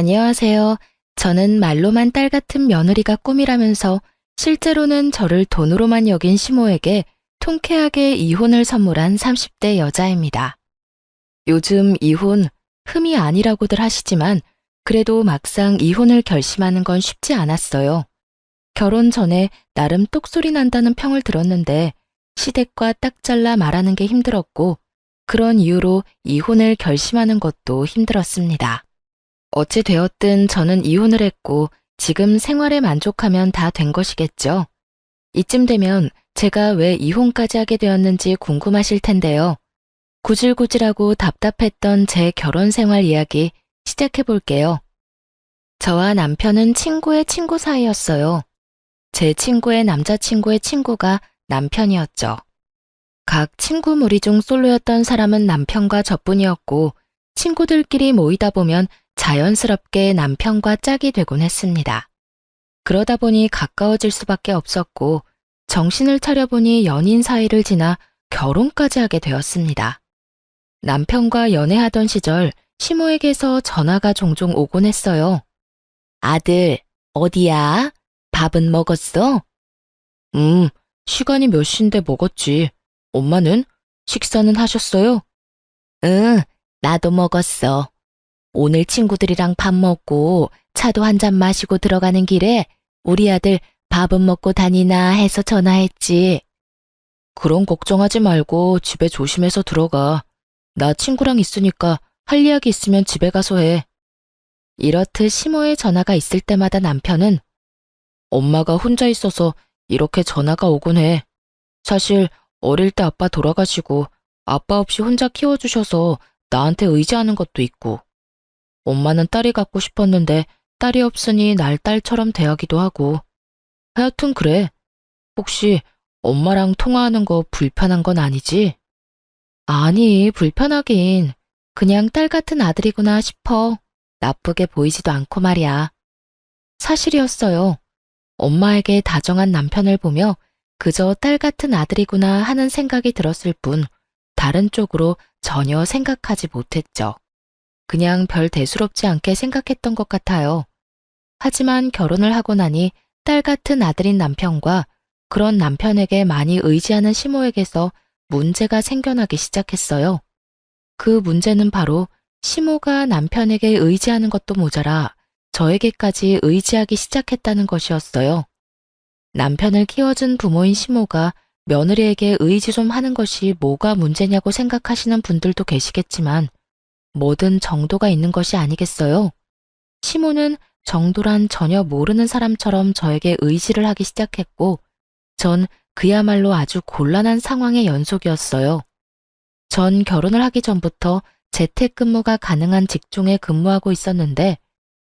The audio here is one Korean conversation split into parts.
안녕하세요. 저는 말로만 딸 같은 며느리가 꿈이라면서 실제로는 저를 돈으로만 여긴 시모에게 통쾌하게 이혼을 선물한 30대 여자입니다. 요즘 이혼 흠이 아니라고들 하시지만 그래도 막상 이혼을 결심하는 건 쉽지 않았어요. 결혼 전에 나름 똑소리 난다는 평을 들었는데 시댁과 딱 잘라 말하는 게 힘들었고 그런 이유로 이혼을 결심하는 것도 힘들었습니다. 어찌 되었든 저는 이혼을 했고 지금 생활에 만족하면 다 된 것이겠죠. 이쯤 되면 제가 왜 이혼까지 하게 되었는지 궁금하실 텐데요. 구질구질하고 답답했던 제 결혼 생활 이야기 시작해 볼게요. 저와 남편은 친구의 친구 사이였어요. 제 친구의 남자친구의 친구가 남편이었죠. 각 친구 무리 중 솔로였던 사람은 남편과 저뿐이었고 친구들끼리 모이다 보면 자연스럽게 남편과 짝이 되곤 했습니다. 그러다 보니 가까워질 수밖에 없었고 정신을 차려보니 연인 사이를 지나 결혼까지 하게 되었습니다. 남편과 연애하던 시절 시모에게서 전화가 종종 오곤 했어요. 아들, 어디야? 밥은 먹었어? 시간이 몇 시인데 먹었지. 엄마는? 식사는 하셨어요? 응, 나도 먹었어. 오늘 친구들이랑 밥 먹고 차도 한 잔 마시고 들어가는 길에 우리 아들 밥은 먹고 다니나 해서 전화했지. 그런 걱정하지 말고 집에 조심해서 들어가. 나 친구랑 있으니까 할 이야기 있으면 집에 가서 해. 이렇듯 시모의 전화가 있을 때마다 남편은 엄마가 혼자 있어서 이렇게 전화가 오곤 해. 사실 어릴 때 아빠 돌아가시고 아빠 없이 혼자 키워주셔서 나한테 의지하는 것도 있고 엄마는 딸이 갖고 싶었는데 딸이 없으니 날 딸처럼 대하기도 하고 하여튼 그래. 혹시 엄마랑 통화하는 거 불편한 건 아니지? 아니, 불편하긴. 그냥 딸 같은 아들이구나 싶어. 나쁘게 보이지도 않고 말이야. 사실이었어요. 엄마에게 다정한 남편을 보며 그저 딸 같은 아들이구나 하는 생각이 들었을 뿐 다른 쪽으로 전혀 생각하지 못했죠. 그냥 별 대수롭지 않게 생각했던 것 같아요. 하지만 결혼을 하고 나니 딸 같은 아들인 남편과 그런 남편에게 많이 의지하는 시모에게서 문제가 생겨나기 시작했어요. 그 문제는 바로 시모가 남편에게 의지하는 것도 모자라 저에게까지 의지하기 시작했다는 것이었어요. 남편을 키워준 부모인 시모가 며느리에게 의지 좀 하는 것이 뭐가 문제냐고 생각하시는 분들도 계시겠지만 뭐든 정도가 있는 것이 아니겠어요? 시모는 정도란 전혀 모르는 사람처럼 저에게 의지를 하기 시작했고 전 그야말로 아주 곤란한 상황의 연속이었어요. 전 결혼을 하기 전부터 재택근무가 가능한 직종에 근무하고 있었는데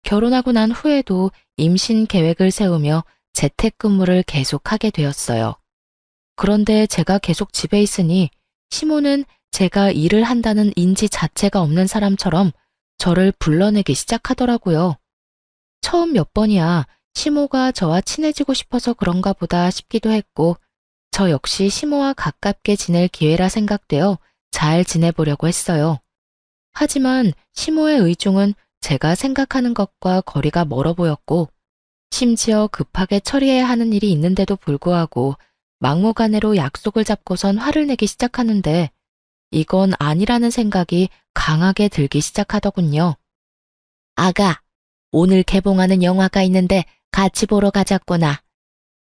결혼하고 난 후에도 임신 계획을 세우며 재택근무를 계속하게 되었어요. 그런데 제가 계속 집에 있으니 시모는 제가 일을 한다는 인지 자체가 없는 사람처럼 저를 불러내기 시작하더라고요. 처음 몇 번이야 시모가 저와 친해지고 싶어서 그런가 보다 싶기도 했고 저 역시 시모와 가깝게 지낼 기회라 생각되어 잘 지내보려고 했어요. 하지만 시모의 의중은 제가 생각하는 것과 거리가 멀어 보였고 심지어 급하게 처리해야 하는 일이 있는데도 불구하고 막무가내로 약속을 잡고선 화를 내기 시작하는데 이건 아니라는 생각이 강하게 들기 시작하더군요. 아가, 오늘 개봉하는 영화가 있는데 같이 보러 가자꾸나.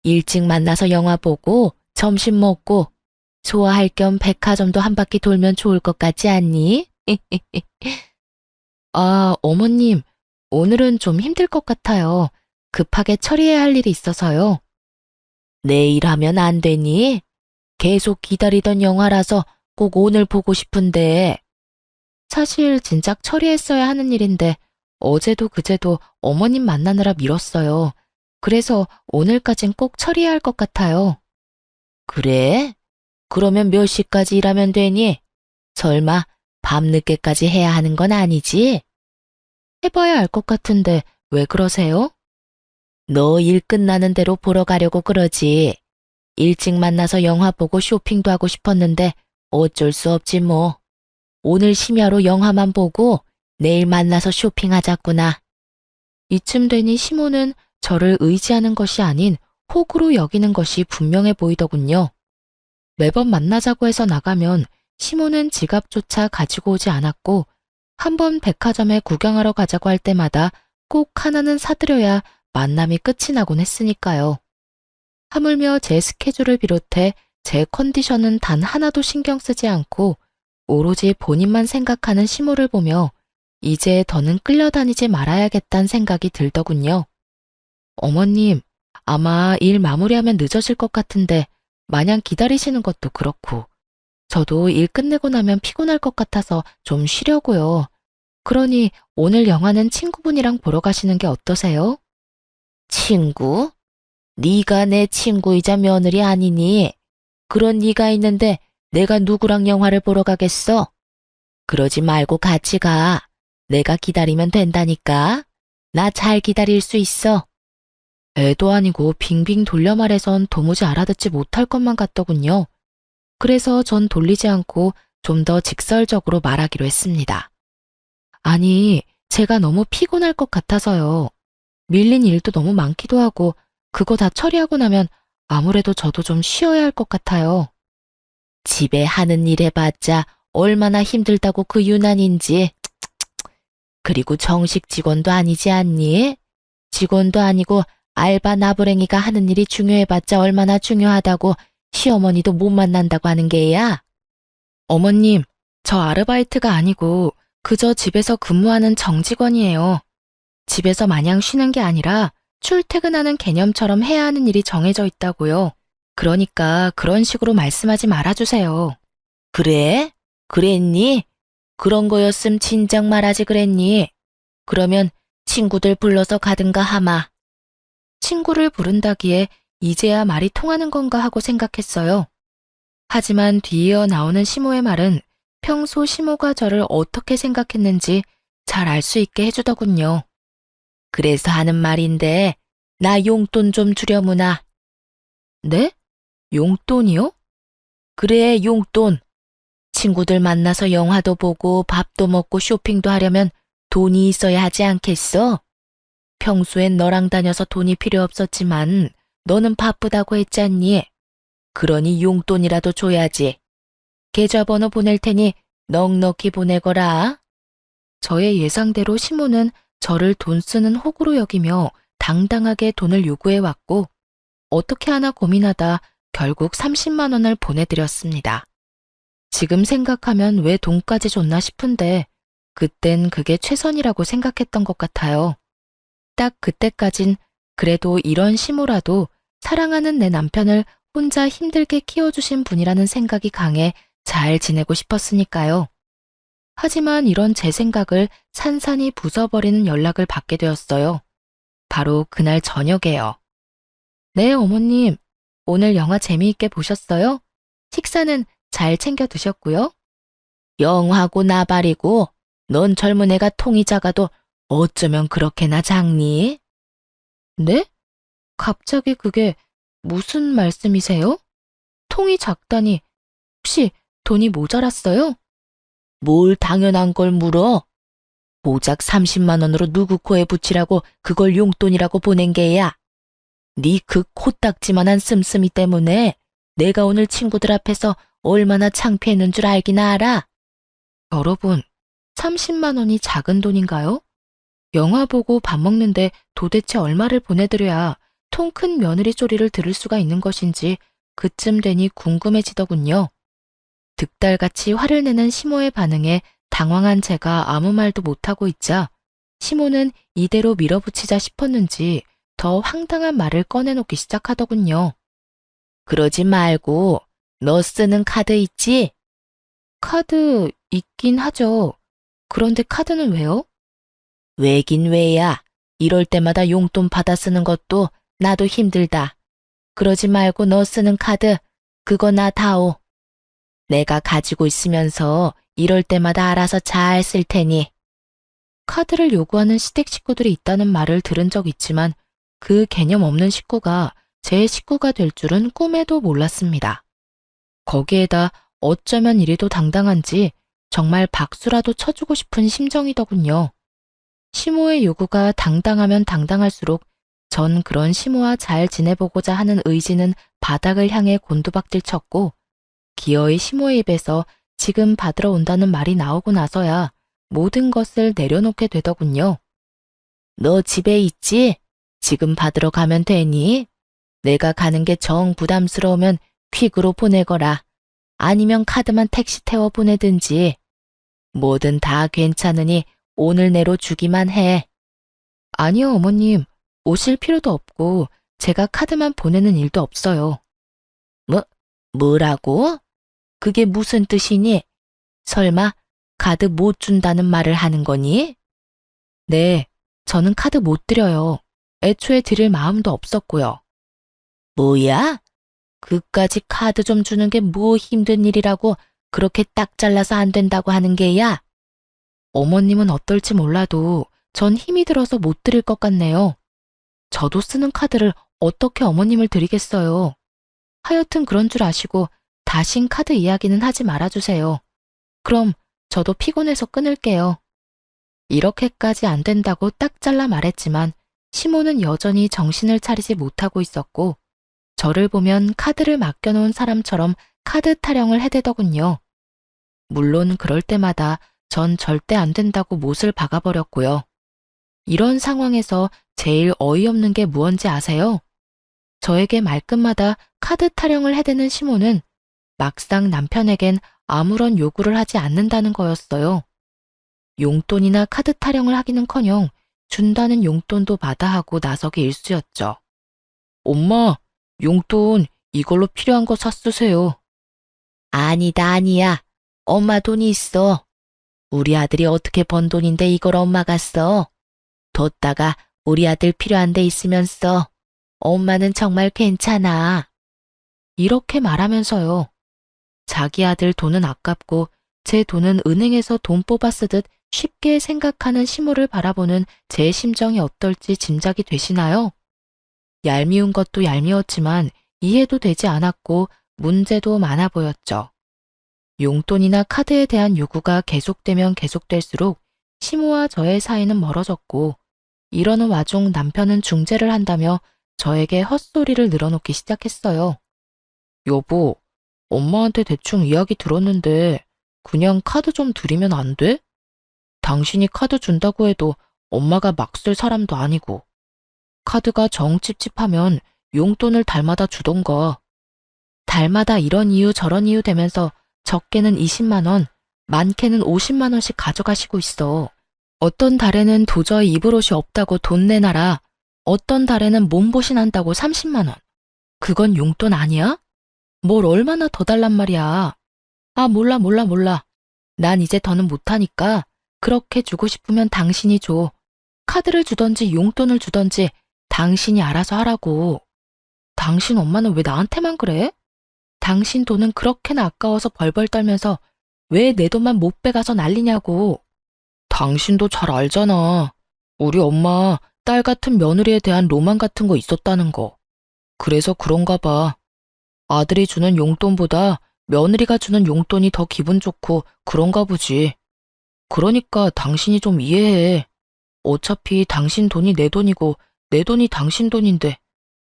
일찍 만나서 영화 보고 점심 먹고 좋아할 겸 백화점도 한 바퀴 돌면 좋을 것 같지 않니? 아, 어머님, 오늘은 좀 힘들 것 같아요. 급하게 처리해야 할 일이 있어서요. 내일 하면 안 되니? 계속 기다리던 영화라서 꼭 오늘 보고 싶은데. 사실 진작 처리했어야 하는 일인데 어제도 그제도 어머님 만나느라 미뤘어요. 그래서 오늘까진 꼭 처리해야 할 것 같아요. 그래? 그러면 몇 시까지 일하면 되니? 설마 밤늦게까지 해야 하는 건 아니지? 해봐야 알 것 같은데 왜 그러세요? 너 일 끝나는 대로 보러 가려고 그러지. 일찍 만나서 영화 보고 쇼핑도 하고 싶었는데 어쩔 수 없지 뭐. 오늘 심야로 영화만 보고 내일 만나서 쇼핑하자꾸나. 이쯤 되니 시모는 저를 의지하는 것이 아닌 호구로 여기는 것이 분명해 보이더군요. 매번 만나자고 해서 나가면 시모는 지갑조차 가지고 오지 않았고 한번 백화점에 구경하러 가자고 할 때마다 꼭 하나는 사드려야 만남이 끝이 나곤 했으니까요. 하물며 제 스케줄을 비롯해 제 컨디션은 단 하나도 신경 쓰지 않고 오로지 본인만 생각하는 시모를 보며 이제 더는 끌려다니지 말아야겠다는 생각이 들더군요. 어머님, 아마 일 마무리하면 늦어질 것 같은데 마냥 기다리시는 것도 그렇고 저도 일 끝내고 나면 피곤할 것 같아서 좀 쉬려고요. 그러니 오늘 영화는 친구분이랑 보러 가시는 게 어떠세요? 친구? 네가 내 친구이자 며느리 아니니? 그런 네가 있는데 내가 누구랑 영화를 보러 가겠어? 그러지 말고 같이 가. 내가 기다리면 된다니까. 나 잘 기다릴 수 있어. 애도 아니고 빙빙 돌려 말해선 도무지 알아듣지 못할 것만 같더군요. 그래서 전 돌리지 않고 좀 더 직설적으로 말하기로 했습니다. 아니, 제가 너무 피곤할 것 같아서요. 밀린 일도 너무 많기도 하고 그거 다 처리하고 나면 아무래도 저도 좀 쉬어야 할 것 같아요. 집에 하는 일 해봤자 얼마나 힘들다고 그 유난인지. 그리고 정식 직원도 아니지 않니? 직원도 아니고 알바 나부랭이가 하는 일이 중요해봤자 얼마나 중요하다고 시어머니도 못 만난다고 하는 게야? 어머님, 저 아르바이트가 아니고 그저 집에서 근무하는 정직원이에요. 집에서 마냥 쉬는 게 아니라 출퇴근하는 개념처럼 해야 하는 일이 정해져 있다고요. 그러니까 그런 식으로 말씀하지 말아주세요. 그래? 그랬니? 그런 거였음 진작 말하지 그랬니? 그러면 친구들 불러서 가든가 하마. 친구를 부른다기에 이제야 말이 통하는 건가 하고 생각했어요. 하지만 뒤이어 나오는 시모의 말은 평소 시모가 저를 어떻게 생각했는지 잘 알 수 있게 해주더군요. 그래서 하는 말인데 나 용돈 좀 주려무나. 네? 용돈이요? 그래, 용돈. 친구들 만나서 영화도 보고 밥도 먹고 쇼핑도 하려면 돈이 있어야 하지 않겠어? 평소엔 너랑 다녀서 돈이 필요 없었지만 너는 바쁘다고 했잖니. 그러니 용돈이라도 줘야지. 계좌번호 보낼 테니 넉넉히 보내거라. 저의 예상대로 시모는 저를 돈 쓰는 호구로 여기며 당당하게 돈을 요구해왔고 어떻게 하나 고민하다 결국 30만 원을 보내드렸습니다. 지금 생각하면 왜 돈까지 줬나 싶은데 그땐 그게 최선이라고 생각했던 것 같아요. 딱 그때까진 그래도 이런 시모라도 사랑하는 내 남편을 혼자 힘들게 키워주신 분이라는 생각이 강해 잘 지내고 싶었으니까요. 하지만 이런 제 생각을 산산이 부숴버리는 연락을 받게 되었어요. 바로 그날 저녁에요. 네, 어머님. 오늘 영화 재미있게 보셨어요? 식사는 잘 챙겨 드셨고요? 영하고 나발이고 넌 젊은 애가 통이 작아도 어쩌면 그렇게나 작니? 네? 갑자기 그게 무슨 말씀이세요? 통이 작다니 혹시 돈이 모자랐어요? 뭘 당연한 걸 물어? 고작 30만 원으로 누구 코에 붙이라고 그걸 용돈이라고 보낸 게야. 네 그 코딱지만한 씀씀이 때문에 내가 오늘 친구들 앞에서 얼마나 창피했는 줄 알기나 알아? 여러분, 30만 원이 작은 돈인가요? 영화 보고 밥 먹는데 도대체 얼마를 보내드려야 통 큰 며느리 소리를 들을 수가 있는 것인지 그쯤 되니 궁금해지더군요. 득달같이 화를 내는 시모의 반응에 당황한 제가 아무 말도 못하고 있자 시모는 이대로 밀어붙이자 싶었는지 더 황당한 말을 꺼내놓기 시작하더군요. 그러지 말고 너 쓰는 카드 있지? 카드 있긴 하죠. 그런데 카드는 왜요? 왜긴 왜야. 이럴 때마다 용돈 받아 쓰는 것도 나도 힘들다. 그러지 말고 너 쓰는 카드 그거 나 다오. 내가 가지고 있으면서 이럴 때마다 알아서 잘 쓸 테니. 카드를 요구하는 시댁 식구들이 있다는 말을 들은 적 있지만 그 개념 없는 식구가 제 식구가 될 줄은 꿈에도 몰랐습니다. 거기에다 어쩌면 이리도 당당한지 정말 박수라도 쳐주고 싶은 심정이더군요. 시모의 요구가 당당하면 당당할수록 전 그런 시모와 잘 지내보고자 하는 의지는 바닥을 향해 곤두박질 쳤고, 기어이 시모의 입에서 지금 받으러 온다는 말이 나오고 나서야 모든 것을 내려놓게 되더군요. 너 집에 있지? 지금 받으러 가면 되니? 내가 가는 게 정 부담스러우면 퀵으로 보내거라. 아니면 카드만 택시 태워 보내든지. 뭐든 다 괜찮으니 오늘 내로 주기만 해. 아니요, 어머님. 오실 필요도 없고 제가 카드만 보내는 일도 없어요. 뭐라고? 그게 무슨 뜻이니? 설마 카드 못 준다는 말을 하는 거니? 네, 저는 카드 못 드려요. 애초에 드릴 마음도 없었고요. 뭐야? 그까지 카드 좀 주는 게 뭐 힘든 일이라고 그렇게 딱 잘라서 안 된다고 하는 게야? 어머님은 어떨지 몰라도 전 힘이 들어서 못 드릴 것 같네요. 저도 쓰는 카드를 어떻게 어머님을 드리겠어요. 하여튼 그런 줄 아시고 다신 카드 이야기는 하지 말아주세요. 그럼 저도 피곤해서 끊을게요. 이렇게까지 안 된다고 딱 잘라 말했지만 시모는 여전히 정신을 차리지 못하고 있었고, 저를 보면 카드를 맡겨놓은 사람처럼 카드 타령을 해대더군요. 물론 그럴 때마다 전 절대 안 된다고 못을 박아버렸고요. 이런 상황에서 제일 어이없는 게 무언지 아세요? 저에게 말끝마다 카드 타령을 해대는 시모는 막상 남편에겐 아무런 요구를 하지 않는다는 거였어요. 용돈이나 카드 타령을 하기는커녕 준다는 용돈도 마다하고 나서기 일쑤였죠. 엄마, 용돈 이걸로 필요한 거 샀으세요. 아니야. 엄마 돈이 있어. 우리 아들이 어떻게 번 돈인데 이걸 엄마가 써. 뒀다가 우리 아들 필요한 데 있으면 써. 엄마는 정말 괜찮아. 이렇게 말하면서요. 자기 아들 돈은 아깝고 제 돈은 은행에서 돈 뽑아 쓰듯 쉽게 생각하는 시모를 바라보는 제 심정이 어떨지 짐작이 되시나요? 얄미운 것도 얄미웠지만 이해도 되지 않았고 문제도 많아 보였죠. 용돈이나 카드에 대한 요구가 계속되면 계속될수록 시모와 저의 사이는 멀어졌고, 이러는 와중 남편은 중재를 한다며 저에게 헛소리를 늘어놓기 시작했어요. 여보, 엄마한테 대충 이야기 들었는데 그냥 카드 좀 드리면 안 돼? 당신이 카드 준다고 해도 엄마가 막 쓸 사람도 아니고, 카드가 정 찝찝하면 용돈을 달마다 주던가. 달마다 이런 이유 저런 이유 되면서 적게는 20만 원, 많게는 50만 원씩 가져가시고 있어. 어떤 달에는 도저히 입을 옷이 없다고 돈 내놔라. 어떤 달에는 몸보신한다고 30만 원. 그건 용돈 아니야? 뭘 얼마나 더 달란 말이야. 아, 몰라. 난 이제 더는 못하니까 그렇게 주고 싶으면 당신이 줘. 카드를 주던지 용돈을 주던지 당신이 알아서 하라고. 당신 엄마는 왜 나한테만 그래? 당신 돈은 그렇게나 아까워서 벌벌 떨면서 왜 내 돈만 못 빼가서 난리냐고. 당신도 잘 알잖아. 우리 엄마 딸 같은 며느리에 대한 로망 같은 거 있었다는 거. 그래서 그런가 봐. 아들이 주는 용돈보다 며느리가 주는 용돈이 더 기분 좋고 그런가 보지. 그러니까 당신이 좀 이해해. 어차피 당신 돈이 내 돈이고 내 돈이 당신 돈인데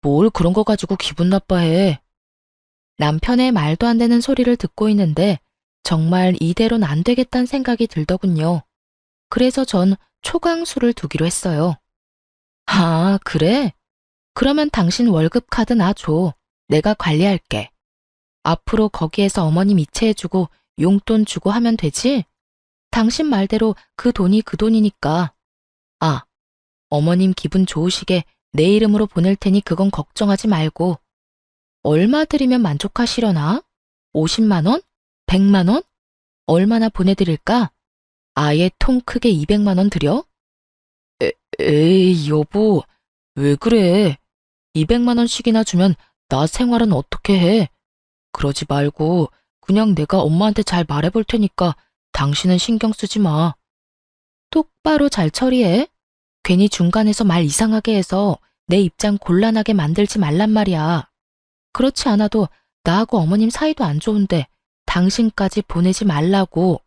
뭘 그런 거 가지고 기분 나빠해. 남편의 말도 안 되는 소리를 듣고 있는데 정말 이대로는 안 되겠다는 생각이 들더군요. 그래서 전 초강수를 두기로 했어요. 아, 그래? 그러면 당신 월급 카드 놔줘. 내가 관리할게. 앞으로 거기에서 어머님 이체해주고 용돈 주고 하면 되지? 당신 말대로 그 돈이 그 돈이니까. 아, 어머님 기분 좋으시게 내 이름으로 보낼 테니 그건 걱정하지 말고. 얼마 드리면 만족하시려나? 50만 원? 100만 원? 얼마나 보내드릴까? 아예 통 크게 200만 원 드려? 에이, 여보, 왜 그래? 200만 원씩이나 주면 나 생활은 어떻게 해? 그러지 말고 그냥 내가 엄마한테 잘 말해볼 테니까 당신은 신경 쓰지 마. 똑바로 잘 처리해. 괜히 중간에서 말 이상하게 해서 내 입장 곤란하게 만들지 말란 말이야. 그렇지 않아도 나하고 어머님 사이도 안 좋은데 당신까지 보내지 말라고.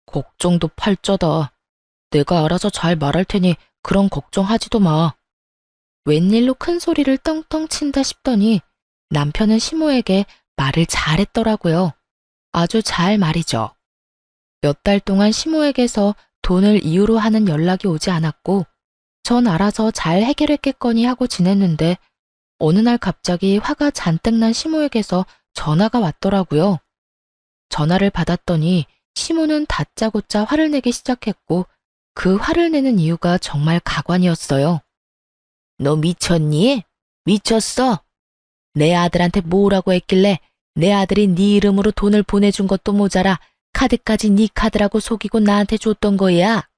걱정도 팔자다. 내가 알아서 잘 말할 테니 그런 걱정하지도 마. 웬일로 큰 소리를 떵떵 친다 싶더니 남편은 시모에게 말을 잘했더라고요. 아주 잘 말이죠. 몇 달 동안 시모에게서 돈을 이유로 하는 연락이 오지 않았고 전 알아서 잘 해결했겠거니 하고 지냈는데 어느 날 갑자기 화가 잔뜩 난 시모에게서 전화가 왔더라고요. 전화를 받았더니 시모는 다짜고짜 화를 내기 시작했고 그 화를 내는 이유가 정말 가관이었어요. 너 미쳤니? 미쳤어? 내 아들한테 뭐라고 했길래 내 아들이 네 이름으로 돈을 보내준 것도 모자라 카드까지 네 카드라고 속이고 나한테 줬던 거야.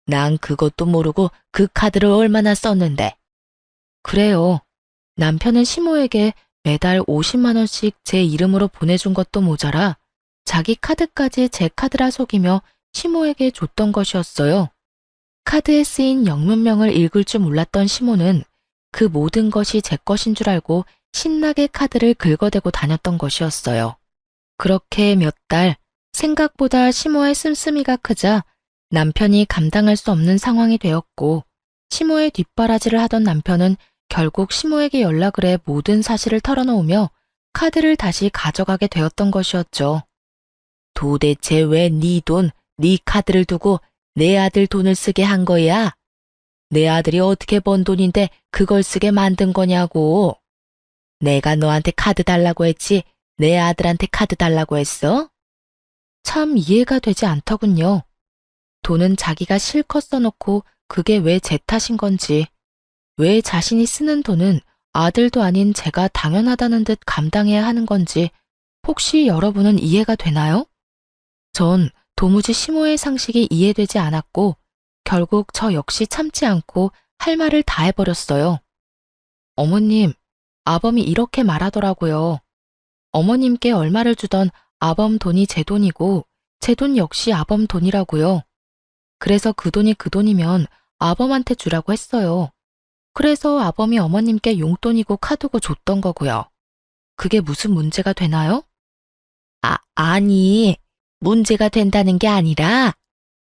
난 그것도 모르고 그 카드를 얼마나 썼는데. 그래요. 남편은 시모에게 매달 50만 원씩 제 이름으로 보내준 것도 모자라 자기 카드까지 제 카드라 속이며 시모에게 줬던 것이었어요. 카드에 쓰인 영문명을 읽을 줄 몰랐던 시모는 그 모든 것이 제 것인 줄 알고 신나게 카드를 긁어대고 다녔던 것이었어요. 그렇게 몇 달, 생각보다 시모의 씀씀이가 크자 남편이 감당할 수 없는 상황이 되었고 시모의 뒷바라지를 하던 남편은 결국 시모에게 연락을 해 모든 사실을 털어놓으며 카드를 다시 가져가게 되었던 것이었죠. 도대체 왜 네 돈, 네 카드를 두고 내 아들 돈을 쓰게 한 거야? 내 아들이 어떻게 번 돈인데 그걸 쓰게 만든 거냐고. 내가 너한테 카드 달라고 했지 내 아들한테 카드 달라고 했어? 참 이해가 되지 않더군요. 돈은 자기가 실컷 써놓고 그게 왜 제 탓인 건지, 왜 자신이 쓰는 돈은 아들도 아닌 제가 당연하다는 듯 감당해야 하는 건지 혹시 여러분은 이해가 되나요? 전 도무지 시모의 상식이 이해되지 않았고 결국 저 역시 참지 않고 할 말을 다 해버렸어요. 어머님, 아범이 이렇게 말하더라고요. 어머님께 얼마를 주던 아범 돈이 제 돈이고 제 돈 역시 아범 돈이라고요. 그래서 그 돈이 그 돈이면 아범한테 주라고 했어요. 그래서 아범이 어머님께 용돈이고 카드고 줬던 거고요. 그게 무슨 문제가 되나요? 아니, 문제가 된다는 게 아니라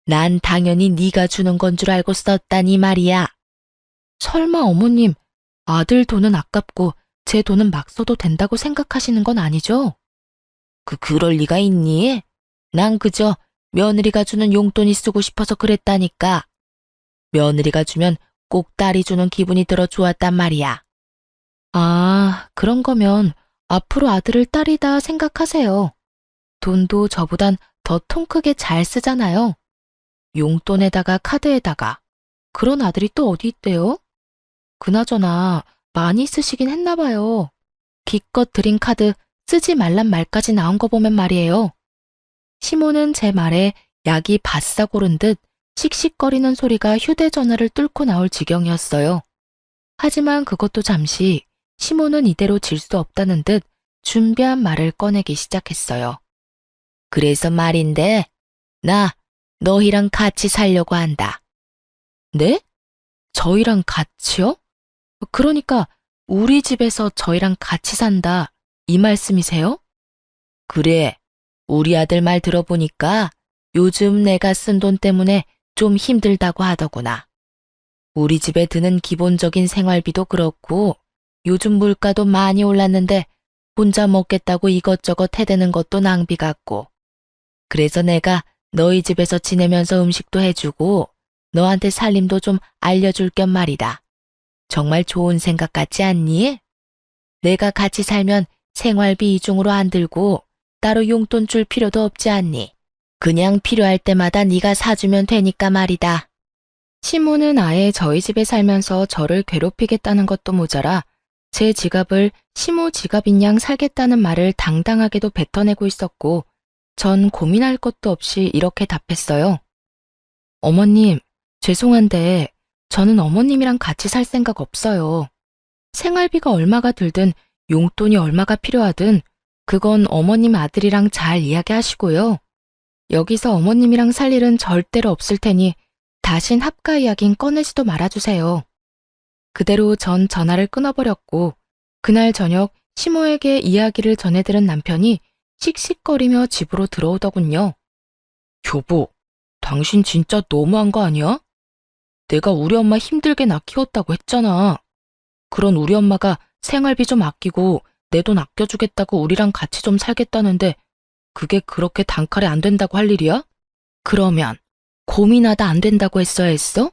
난 당연히 네가 주는 건 줄 알고 썼다니 말이야. 설마 어머님, 아들 돈은 아깝고 제 돈은 막 써도 된다고 생각하시는 건 아니죠? 그럴 리가 있니? 난 그저 며느리가 주는 용돈이 쓰고 싶어서 그랬다니까. 며느리가 주면 꼭 딸이 주는 기분이 들어 좋았단 말이야. 아, 그런 거면 앞으로 아들을 딸이다 생각하세요. 돈도 저보단 더 통 크게 잘 쓰잖아요. 용돈에다가 카드에다가. 그런 아들이 또 어디 있대요? 그나저나 많이 쓰시긴 했나 봐요. 기껏 드린 카드 쓰지 말란 말까지 나온 거 보면 말이에요. 시모는 제 말에 약이 바싹 오른 듯 씩씩거리는 소리가 휴대전화를 뚫고 나올 지경이었어요. 하지만 그것도 잠시 시모는 이대로 질 수 없다는 듯 준비한 말을 꺼내기 시작했어요. 그래서 말인데 나 너희랑 같이 살려고 한다. 네? 저희랑 같이요? 그러니까 우리 집에서 저희랑 같이 산다 이 말씀이세요? 그래. 우리 아들 말 들어보니까 요즘 내가 쓴 돈 때문에 좀 힘들다고 하더구나. 우리 집에 드는 기본적인 생활비도 그렇고 요즘 물가도 많이 올랐는데 혼자 먹겠다고 이것저것 해대는 것도 낭비 같고. 그래서 내가 너희 집에서 지내면서 음식도 해주고 너한테 살림도 좀 알려줄 겸 말이다. 정말 좋은 생각 같지 않니? 내가 같이 살면 생활비 이중으로 안 들고 따로 용돈 줄 필요도 없지 않니? 그냥 필요할 때마다 네가 사주면 되니까 말이다. 시모는 아예 저희 집에 살면서 저를 괴롭히겠다는 것도 모자라 제 지갑을 시모 지갑인 양 살겠다는 말을 당당하게도 뱉어내고 있었고 전 고민할 것도 없이 이렇게 답했어요. 어머님, 죄송한데 저는 어머님이랑 같이 살 생각 없어요. 생활비가 얼마가 들든 용돈이 얼마가 필요하든 그건 어머님 아들이랑 잘 이야기하시고요. 여기서 어머님이랑 살 일은 절대로 없을 테니 다신 합가 이야긴 꺼내지도 말아주세요. 그대로 전 전화를 끊어버렸고 그날 저녁 시모에게 이야기를 전해들은 남편이 씩씩거리며 집으로 들어오더군요. 여보, 당신 진짜 너무한 거 아니야? 내가 우리 엄마 힘들게 나 키웠다고 했잖아. 그런 우리 엄마가 생활비 좀 아끼고 내 돈 아껴주겠다고 우리랑 같이 좀 살겠다는데 그게 그렇게 단칼에 안 된다고 할 일이야? 그러면 고민하다 안 된다고 했어야 했어?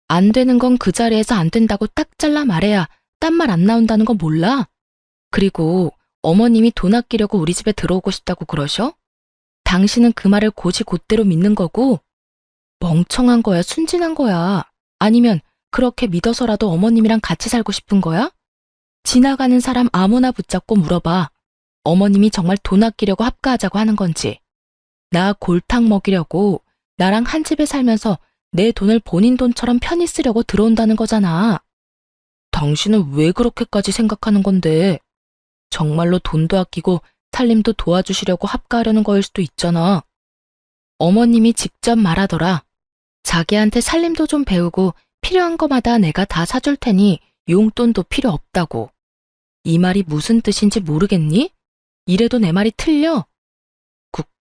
안 되는 건 그 자리에서 안 된다고 딱 잘라 말해야 딴 말 안 나온다는 거 몰라? 그리고 어머님이 돈 아끼려고 우리 집에 들어오고 싶다고 그러셔? 당신은 그 말을 곧이곧대로 믿는 거고 멍청한 거야, 순진한 거야. 아니면 그렇게 믿어서라도 어머님이랑 같이 살고 싶은 거야? 지나가는 사람 아무나 붙잡고 물어봐. 어머님이 정말 돈 아끼려고 합가하자고 하는 건지. 나 골탕 먹이려고 나랑 한 집에 살면서 내 돈을 본인 돈처럼 편히 쓰려고 들어온다는 거잖아. 당신은 왜 그렇게까지 생각하는 건데? 정말로 돈도 아끼고 살림도 도와주시려고 합가하려는 거일 수도 있잖아. 어머님이 직접 말하더라. 자기한테 살림도 좀 배우고 필요한 거마다 내가 다 사줄 테니 용돈도 필요 없다고. 이 말이 무슨 뜻인지 모르겠니? 이래도 내 말이 틀려?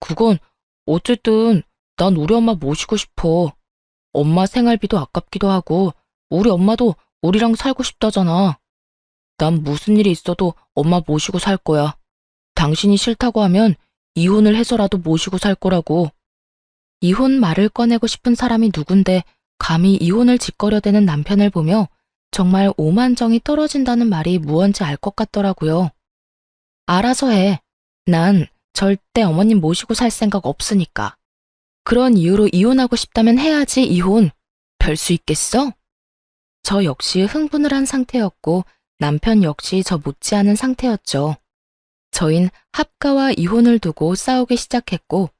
그건 어쨌든 난 우리 엄마 모시고 싶어. 엄마 생활비도 아깝기도 하고 우리 엄마도 우리랑 살고 싶다잖아. 난 무슨 일이 있어도 엄마 모시고 살 거야. 당신이 싫다고 하면 이혼을 해서라도 모시고 살 거라고. 이혼 말을 꺼내고 싶은 사람이 누군데 감히 이혼을 짓거려대는 남편을 보며 정말 오만정이 떨어진다는 말이 무언지 알 것 같더라고요. 알아서 해. 난 절대 어머님 모시고 살 생각 없으니까. 그런 이유로 이혼하고 싶다면 해야지 이혼. 별 수 있겠어? 저 역시 흥분을 한 상태였고 남편 역시 저 못지않은 상태였죠. 저흰 합가와 이혼을 두고 싸우기 시작했고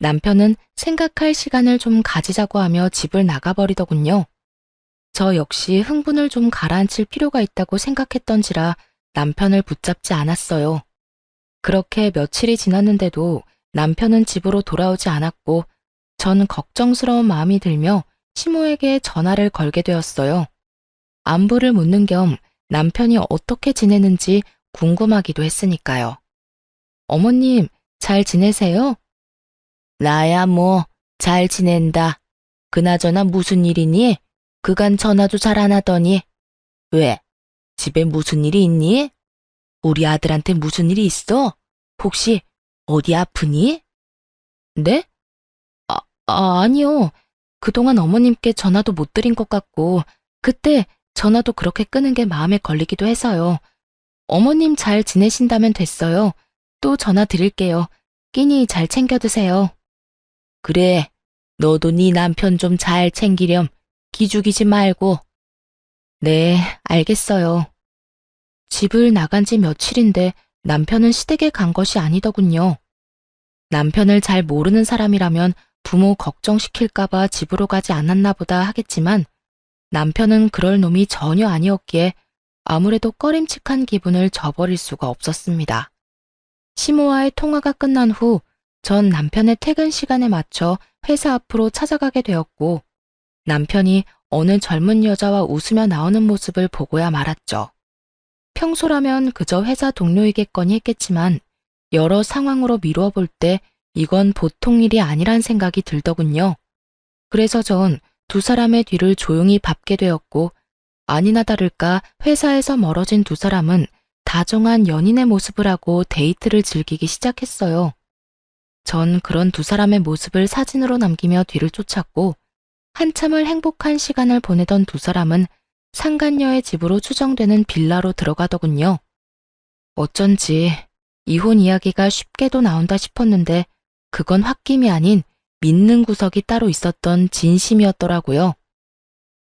남편은 생각할 시간을 좀 가지자고 하며 집을 나가버리더군요. 저 역시 흥분을 좀 가라앉힐 필요가 있다고 생각했던지라 남편을 붙잡지 않았어요. 그렇게 며칠이 지났는데도 남편은 집으로 돌아오지 않았고 전 걱정스러운 마음이 들며 시모에게 전화를 걸게 되었어요. 안부를 묻는 겸 남편이 어떻게 지내는지 궁금하기도 했으니까요. 어머님, 잘 지내세요? 나야 뭐, 잘 지낸다. 그나저나 무슨 일이니? 그간 전화도 잘 안 하더니. 왜? 집에 무슨 일이 있니? 우리 아들한테 무슨 일이 있어? 혹시 어디 아프니? 네? 아니요. 그동안 어머님께 전화도 못 드린 것 같고 그때 전화도 그렇게 끄는 게 마음에 걸리기도 해서요. 어머님 잘 지내신다면 됐어요. 또 전화 드릴게요. 끼니 잘 챙겨 드세요. 그래, 너도 네 남편 좀 잘 챙기렴. 기죽이지 말고. 네, 알겠어요. 집을 나간 지 며칠인데 남편은 시댁에 간 것이 아니더군요. 남편을 잘 모르는 사람이라면 부모 걱정시킬까봐 집으로 가지 않았나 보다 하겠지만 남편은 그럴 놈이 전혀 아니었기에 아무래도 꺼림칙한 기분을 저버릴 수가 없었습니다. 시모와의 통화가 끝난 후 전 남편의 퇴근 시간에 맞춰 회사 앞으로 찾아가게 되었고 남편이 어느 젊은 여자와 웃으며 나오는 모습을 보고야 말았죠. 평소라면 그저 회사 동료이겠거니 했겠지만 여러 상황으로 미루어 볼 때 이건 보통 일이 아니란 생각이 들더군요. 그래서 전 두 사람의 뒤를 조용히 밟게 되었고 아니나 다를까 회사에서 멀어진 두 사람은 다정한 연인의 모습을 하고 데이트를 즐기기 시작했어요. 전 그런 두 사람의 모습을 사진으로 남기며 뒤를 쫓았고 한참을 행복한 시간을 보내던 두 사람은 상간녀의 집으로 추정되는 빌라로 들어가더군요. 어쩐지 이혼 이야기가 쉽게도 나온다 싶었는데 그건 홧김이 아닌 믿는 구석이 따로 있었던 진심이었더라고요.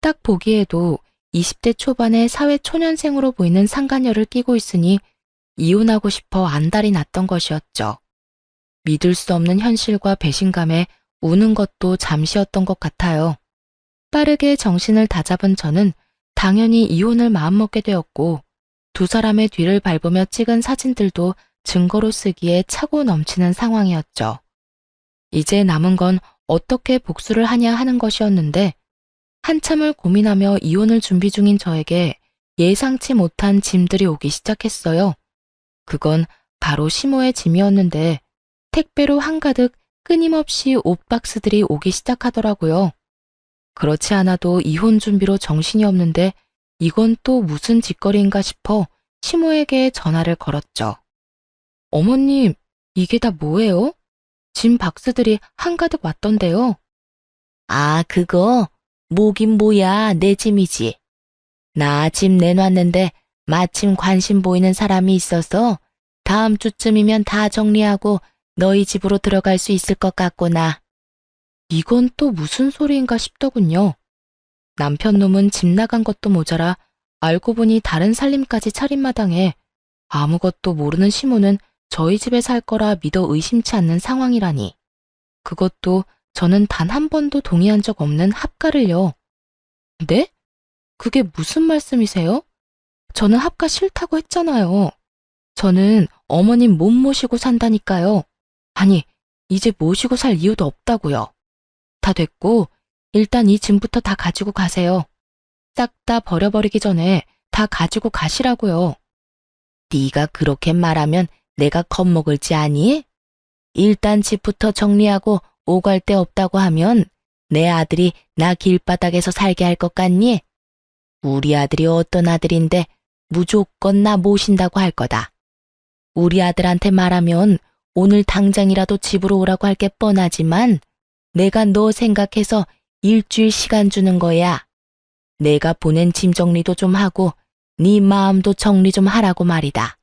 딱 보기에도 20대 초반의 사회 초년생으로 보이는 상간녀를 끼고 있으니 이혼하고 싶어 안달이 났던 것이었죠. 믿을 수 없는 현실과 배신감에 우는 것도 잠시였던 것 같아요. 빠르게 정신을 다잡은 저는 당연히 이혼을 마음먹게 되었고 두 사람의 뒤를 밟으며 찍은 사진들도 증거로 쓰기에 차고 넘치는 상황이었죠. 이제 남은 건 어떻게 복수를 하냐 하는 것이었는데 한참을 고민하며 이혼을 준비 중인 저에게 예상치 못한 짐들이 오기 시작했어요. 그건 바로 시모의 짐이었는데 택배로 한가득 끊임없이 옷 박스들이 오기 시작하더라고요. 그렇지 않아도 이혼 준비로 정신이 없는데 이건 또 무슨 짓거리인가 싶어 시모에게 전화를 걸었죠. 어머님, 이게 다 뭐예요? 짐 박스들이 한가득 왔던데요. 아, 그거? 뭐긴 뭐야, 내 짐이지. 나 짐 내놨는데 마침 관심 보이는 사람이 있어서 다음 주쯤이면 다 정리하고 너희 집으로 들어갈 수 있을 것 같구나. 이건 또 무슨 소리인가 싶더군요. 남편 놈은 집 나간 것도 모자라 알고 보니 다른 살림까지 차린 마당에 아무것도 모르는 시모는 저희 집에 살 거라 믿어 의심치 않는 상황이라니. 그것도 저는 단 한 번도 동의한 적 없는 합가를요. 네? 그게 무슨 말씀이세요? 저는 합가 싫다고 했잖아요. 저는 어머님 못 모시고 산다니까요. 아니, 이제 모시고 살 이유도 없다고요. 다 됐고, 일단 이 짐부터 다 가지고 가세요. 싹 다 버려버리기 전에 다 가지고 가시라고요. 네가 그렇게 말하면 내가 겁먹을지 아니? 일단 집부터 정리하고 오갈 데 없다고 하면 내 아들이 나 길바닥에서 살게 할 것 같니? 우리 아들이 어떤 아들인데 무조건 나 모신다고 할 거다. 우리 아들한테 말하면 오늘 당장이라도 집으로 오라고 할 게 뻔하지만 내가 너 생각해서 일주일 시간 주는 거야. 내가 보낸 짐 정리도 좀 하고 네 마음도 정리 좀 하라고 말이다.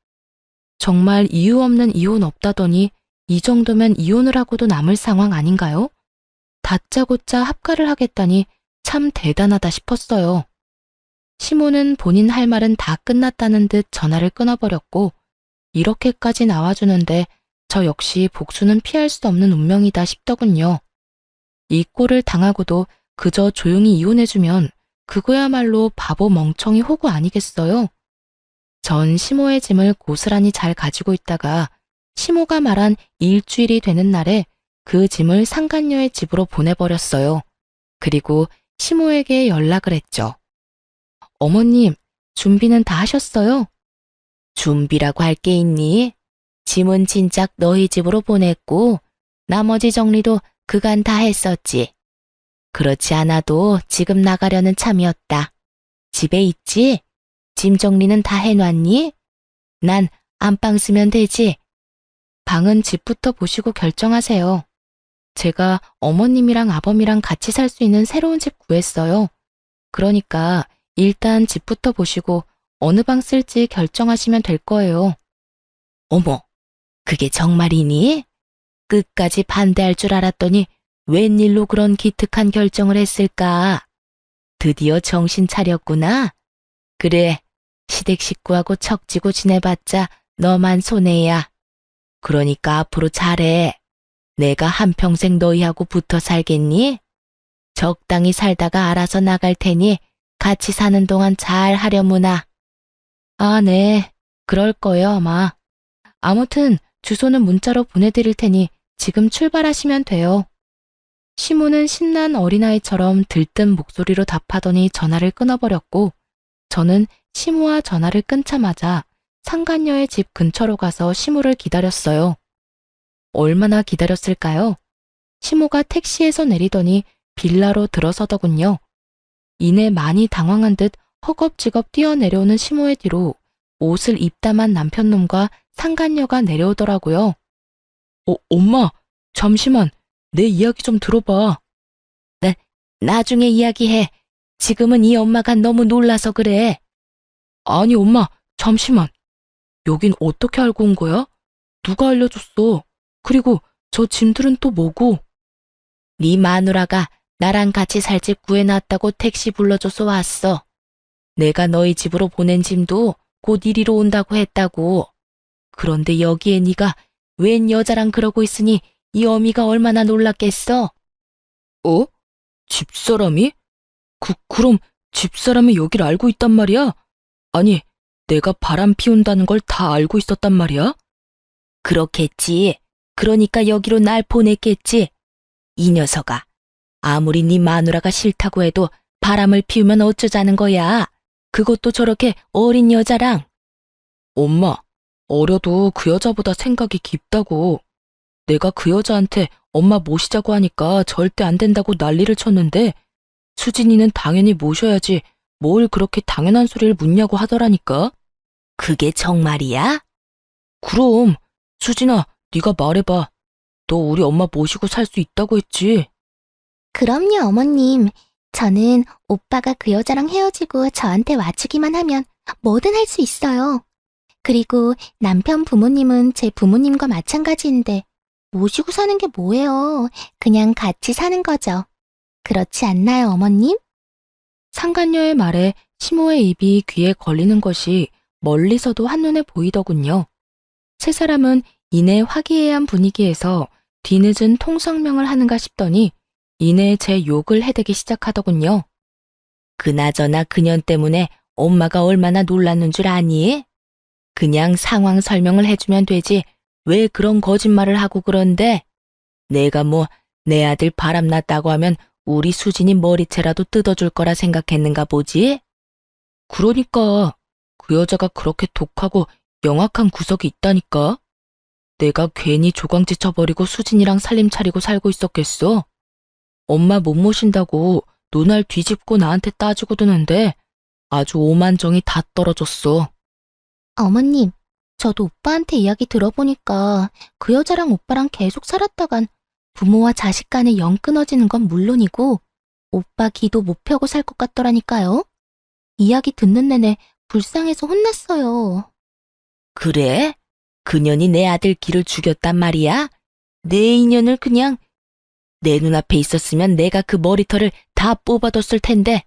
정말 이유 없는 이혼 없다더니 이 정도면 이혼을 하고도 남을 상황 아닌가요? 다짜고짜 합가를 하겠다니 참 대단하다 싶었어요. 시모는 본인 할 말은 다 끝났다는 듯 전화를 끊어버렸고 이렇게까지 나와주는데 저 역시 복수는 피할 수 없는 운명이다 싶더군요. 이 꼴을 당하고도 그저 조용히 이혼해주면 그거야말로 바보 멍청이 호구 아니겠어요? 전 시모의 짐을 고스란히 잘 가지고 있다가 시모가 말한 일주일이 되는 날에 그 짐을 상간녀의 집으로 보내버렸어요. 그리고 시모에게 연락을 했죠. 어머님, 준비는 다 하셨어요? 준비라고 할 게 있니? 짐은 진작 너희 집으로 보냈고 나머지 정리도 그간 다 했었지. 그렇지 않아도 지금 나가려는 참이었다. 집에 있지? 짐 정리는 다 해놨니? 난 안방 쓰면 되지. 방은 집부터 보시고 결정하세요. 제가 어머님이랑 아범이랑 같이 살 수 있는 새로운 집 구했어요. 그러니까 일단 집부터 보시고 어느 방 쓸지 결정하시면 될 거예요. 어머, 그게 정말이니? 끝까지 반대할 줄 알았더니 웬일로 그런 기특한 결정을 했을까? 드디어 정신 차렸구나. 그래, 시댁 식구하고 척지고 지내봤자 너만 손해야. 그러니까 앞으로 잘해. 내가 한평생 너희하고 붙어 살겠니? 적당히 살다가 알아서 나갈 테니 같이 사는 동안 잘 하려무나. 아, 네. 그럴 거예요, 아마. 아무튼 주소는 문자로 보내드릴 테니 지금 출발하시면 돼요. 시모는 신난 어린아이처럼 들뜬 목소리로 답하더니 전화를 끊어버렸고 저는 시모와 전화를 끊자마자 상간녀의 집 근처로 가서 시모를 기다렸어요. 얼마나 기다렸을까요? 시모가 택시에서 내리더니 빌라로 들어서더군요. 이내 많이 당황한 듯 허겁지겁 뛰어내려오는 시모의 뒤로 옷을 입다만 남편놈과 상간녀가 내려오더라고요. 엄마, 잠시만, 내 이야기 좀 들어봐. 네, 나중에 이야기해. 지금은 이 엄마가 너무 놀라서 그래. 아니, 엄마, 잠시만. 여긴 어떻게 알고 온 거야? 누가 알려줬어? 그리고 저 짐들은 또 뭐고? 네 마누라가 나랑 같이 살 집 구해놨다고 택시 불러줘서 왔어. 내가 너희 집으로 보낸 짐도 곧 이리로 온다고 했다고. 그런데 여기에 네가 웬 여자랑 그러고 있으니 이 어미가 얼마나 놀랐겠어? 어? 집사람이? 그럼 집사람이 여길 알고 있단 말이야? 아니, 내가 바람 피운다는 걸 다 알고 있었단 말이야? 그렇겠지. 그러니까 여기로 날 보냈겠지. 이 녀석아, 아무리 네 마누라가 싫다고 해도 바람을 피우면 어쩌자는 거야. 그것도 저렇게 어린 여자랑. 엄마, 어려도 그 여자보다 생각이 깊다고. 내가 그 여자한테 엄마 모시자고 하니까 절대 안 된다고 난리를 쳤는데 수진이는 당연히 모셔야지 뭘 그렇게 당연한 소리를 묻냐고 하더라니까. 그게 정말이야? 그럼 수진아, 네가 말해봐. 너 우리 엄마 모시고 살 수 있다고 했지? 그럼요, 어머님. 저는 오빠가 그 여자랑 헤어지고 저한테 와주기만 하면 뭐든 할 수 있어요. 그리고 남편 부모님은 제 부모님과 마찬가지인데 모시고 사는 게 뭐예요? 그냥 같이 사는 거죠. 그렇지 않나요, 어머님? 상간녀의 말에 시모의 입이 귀에 걸리는 것이 멀리서도 한눈에 보이더군요. 세 사람은 이내 화기애애한 분위기에서 뒤늦은 통성명을 하는가 싶더니 이내 제 욕을 해대기 시작하더군요. 그나저나 그년 때문에 엄마가 얼마나 놀랐는 줄 아니? 그냥 상황 설명을 해주면 되지 왜 그런 거짓말을 하고 그런데? 내가 뭐 내 아들 바람났다고 하면 우리 수진이 머리채라도 뜯어줄 거라 생각했는가 보지? 그러니까 그 여자가 그렇게 독하고 영악한 구석이 있다니까. 내가 괜히 조광지 쳐버리고 수진이랑 살림 차리고 살고 있었겠어? 엄마 못 모신다고 눈알 뒤집고 나한테 따지고 드는데 아주 오만정이 다 떨어졌어. 어머님, 저도 오빠한테 이야기 들어보니까 그 여자랑 오빠랑 계속 살았다간 부모와 자식 간에 영 끊어지는 건 물론이고 오빠 기도 못 펴고 살 것 같더라니까요. 이야기 듣는 내내 불쌍해서 혼났어요. 그래? 그년이 내 아들 길을 죽였단 말이야? 내 인연을 그냥 내 눈앞에 있었으면 내가 그 머리털을 다 뽑아뒀을 텐데.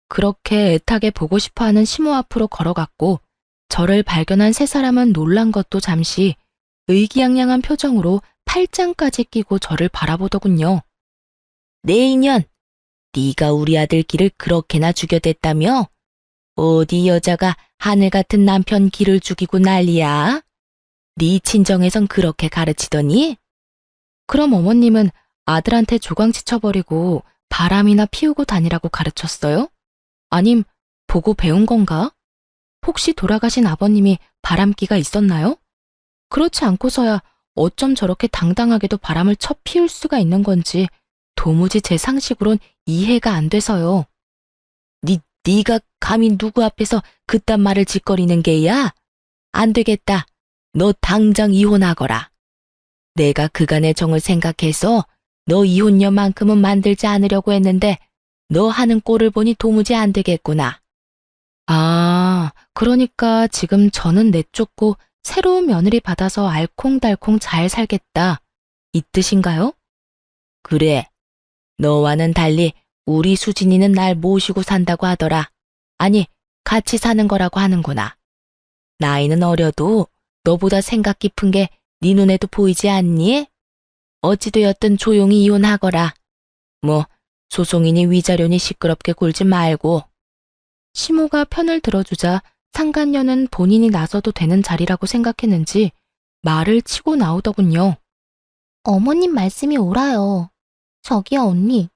그렇게 애타게 보고 싶어하는 시모 앞으로 걸어갔고 저를 발견한 세 사람은 놀란 것도 잠시 의기양양한 표정으로 팔짱까지 끼고 저를 바라보더군요. 내 인연, 네가 우리 아들 길을 그렇게나 죽여댔다며? 어디 여자가 하늘 같은 남편 길을 죽이고 난리야? 네 친정에선 그렇게 가르치더니? 그럼 어머님은 아들한테 조광지 쳐버리고 바람이나 피우고 다니라고 가르쳤어요? 아님 보고 배운 건가? 혹시 돌아가신 아버님이 바람기가 있었나요? 그렇지 않고서야 어쩜 저렇게 당당하게도 바람을 쳐 피울 수가 있는 건지 도무지 제 상식으론 이해가 안 돼서요. 네가 감히 누구 앞에서 그딴 말을 짓거리는 게야? 안 되겠다. 너 당장 이혼하거라. 내가 그간의 정을 생각해서 너 이혼녀만큼은 만들지 않으려고 했는데 너 하는 꼴을 보니 도무지 안 되겠구나. 아, 그러니까 지금 저는 내쫓고 새로운 며느리 받아서 알콩달콩 잘 살겠다. 이 뜻인가요? 그래. 너와는 달리 우리 수진이는 날 모시고 산다고 하더라. 아니, 같이 사는 거라고 하는구나. 나이는 어려도 너보다 생각 깊은 게 네 눈에도 보이지 않니? 어찌되었든 조용히 이혼하거라. 뭐 소송이니 위자료니 시끄럽게 굴지 말고. 시모가 편을 들어주자 상간녀는 본인이 나서도 되는 자리라고 생각했는지 말을 치고 나오더군요. 어머님 말씀이 옳아요. 저기요, 언니.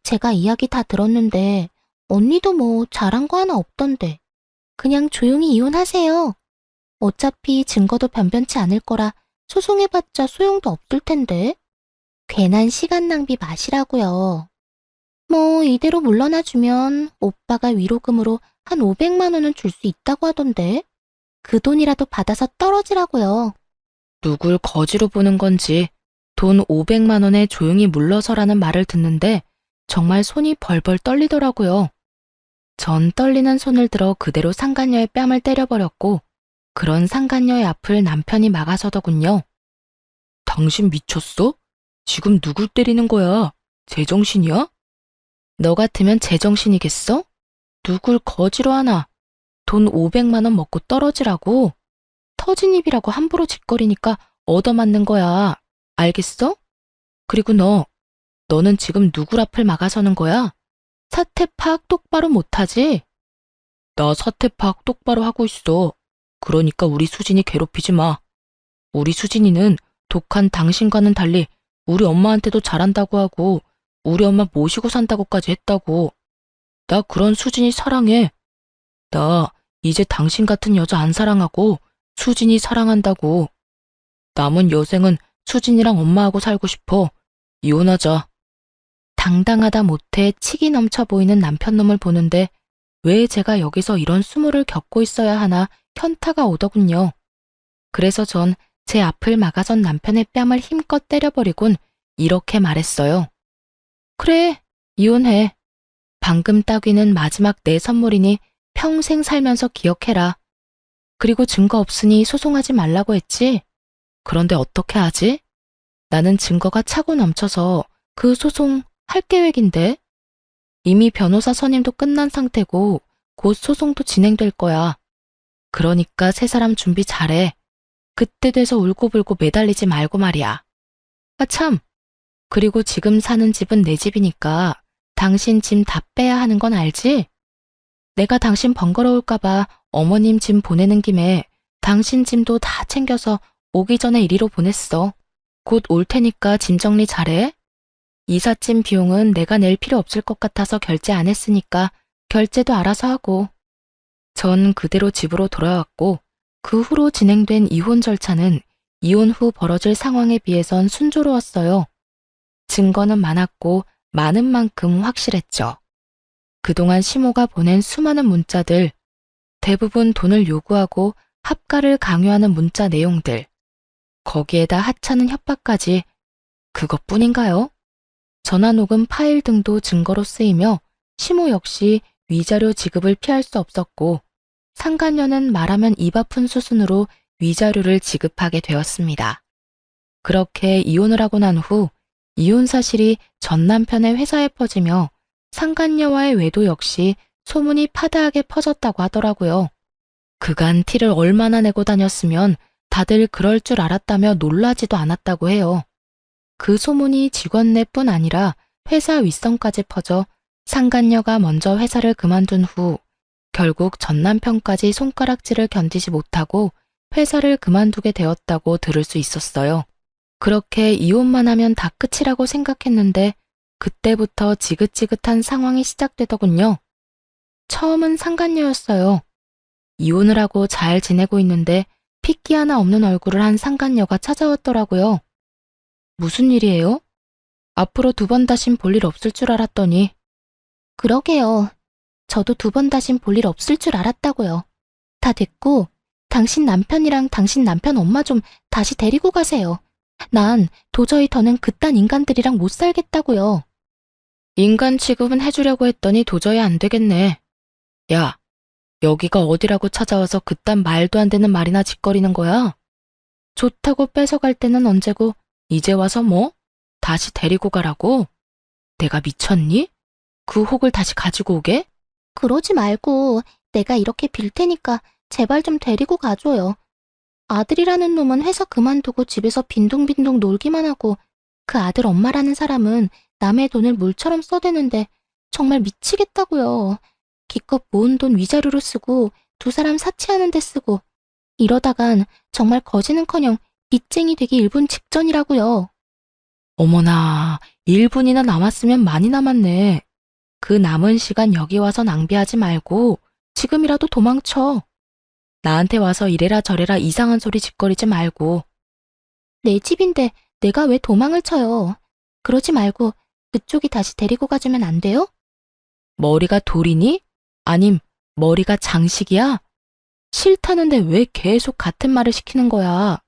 제가 이야기 다 들었는데 언니도 뭐 잘한 거 하나 없던데. 그냥 조용히 이혼하세요. 어차피 증거도 변변치 않을 거라 소송해봤자 소용도 없을 텐데. 괜한 시간 낭비 마시라고요. 뭐 이대로 물러나주면 오빠가 위로금으로 한 500만 원은 줄 수 있다고 하던데. 그 돈이라도 받아서 떨어지라고요. 누굴 거지로 보는 건지 돈 500만 원에 조용히 물러서라는 말을 듣는데 정말 손이 벌벌 떨리더라고요. 전 떨리는 손을 들어 그대로 상간녀의 뺨을 때려버렸고 그런 상간녀의 앞을 남편이 막아서더군요. 당신 미쳤어? 지금 누굴 때리는 거야? 제정신이야? 너 같으면 제정신이겠어? 누굴 거지로 하나? 돈 500만 원 먹고 떨어지라고? 터진 입이라고 함부로 짓거리니까 얻어맞는 거야. 알겠어? 그리고 너는 지금 누굴 앞을 막아서는 거야? 사태 파악 똑바로 못하지? 나 사태 파악 똑바로 하고 있어. 그러니까 우리 수진이 괴롭히지 마. 우리 수진이는 독한 당신과는 달리 우리 엄마한테도 잘한다고 하고 우리 엄마 모시고 산다고까지 했다고. 나 그런 수진이 사랑해. 나 이제 당신 같은 여자 안 사랑하고 수진이 사랑한다고. 남은 여생은 수진이랑 엄마하고 살고 싶어. 이혼하자. 당당하다 못해 치기 넘쳐 보이는 남편놈을 보는데 왜 제가 여기서 이런 수모를 겪고 있어야 하나 현타가 오더군요. 그래서 전 제 앞을 막아선 남편의 뺨을 힘껏 때려버리곤 이렇게 말했어요. 그래, 이혼해. 방금 따귀는 마지막 내 선물이니 평생 살면서 기억해라. 그리고 증거 없으니 소송하지 말라고 했지? 그런데 어떻게 하지? 나는 증거가 차고 넘쳐서 그 소송 할 계획인데? 이미 변호사 선임도 끝난 상태고 곧 소송도 진행될 거야. 그러니까 세 사람 준비 잘해. 그때 돼서 울고불고 매달리지 말고 말이야. 아 참! 그리고 지금 사는 집은 내 집이니까 당신 짐 다 빼야 하는 건 알지? 내가 당신 번거로울까봐 어머님 짐 보내는 김에 당신 짐도 다 챙겨서 오기 전에 이리로 보냈어. 곧 올 테니까 짐 정리 잘해. 이삿짐 비용은 내가 낼 필요 없을 것 같아서 결제 안 했으니까 결제도 알아서 하고. 전 그대로 집으로 돌아왔고 그 후로 진행된 이혼 절차는 이혼 후 벌어질 상황에 비해선 순조로웠어요. 증거는 많았고 많은 만큼 확실했죠. 그동안 시모가 보낸 수많은 문자들, 대부분 돈을 요구하고 합가를 강요하는 문자 내용들, 거기에다 하찮은 협박까지 그것뿐인가요? 전화녹음 파일 등도 증거로 쓰이며 시모 역시 위자료 지급을 피할 수 없었고 상간녀는 말하면 입 아픈 수순으로 위자료를 지급하게 되었습니다. 그렇게 이혼을 하고 난 후 이혼 사실이 전 남편의 회사에 퍼지며 상간녀와의 외도 역시 소문이 파다하게 퍼졌다고 하더라고요. 그간 티를 얼마나 내고 다녔으면 다들 그럴 줄 알았다며 놀라지도 않았다고 해요. 그 소문이 직원 내뿐 아니라 회사 윗선까지 퍼져 상간녀가 먼저 회사를 그만둔 후 결국 전 남편까지 손가락질을 견디지 못하고 회사를 그만두게 되었다고 들을 수 있었어요. 그렇게 이혼만 하면 다 끝이라고 생각했는데 그때부터 지긋지긋한 상황이 시작되더군요. 처음은 상간녀였어요. 이혼을 하고 잘 지내고 있는데 핏기 하나 없는 얼굴을 한 상간녀가 찾아왔더라고요. 무슨 일이에요? 앞으로 두 번 다신 볼 일 없을 줄 알았더니. 그러게요. 저도 두 번 다신 볼 일 없을 줄 알았다고요. 다 됐고 당신 남편이랑 당신 남편 엄마 좀 다시 데리고 가세요. 난 도저히 더는 그딴 인간들이랑 못 살겠다고요. 인간 취급은 해주려고 했더니 도저히 안 되겠네. 야, 여기가 어디라고 찾아와서 그딴 말도 안 되는 말이나 짓거리는 거야? 좋다고 뺏어갈 때는 언제고 이제 와서 뭐? 다시 데리고 가라고? 내가 미쳤니? 그 혹을 다시 가지고 오게? 그러지 말고 내가 이렇게 빌 테니까 제발 좀 데리고 가줘요. 아들이라는 놈은 회사 그만두고 집에서 빈둥빈둥 놀기만 하고 그 아들 엄마라는 사람은 남의 돈을 물처럼 써대는데 정말 미치겠다고요. 기껏 모은 돈 위자료로 쓰고 두 사람 사치하는 데 쓰고 이러다간 정말 거지는커녕 빚쟁이 되기 일분 직전이라고요. 어머나, 1분이나 남았으면 많이 남았네. 그 남은 시간 여기 와서 낭비하지 말고 지금이라도 도망쳐. 나한테 와서 이래라 저래라 이상한 소리 짓거리지 말고. 내 집인데 내가 왜 도망을 쳐요. 그러지 말고 그쪽이 다시 데리고 가주면 안 돼요? 머리가 돌이니? 아님 머리가 장식이야? 싫다는데 왜 계속 같은 말을 시키는 거야?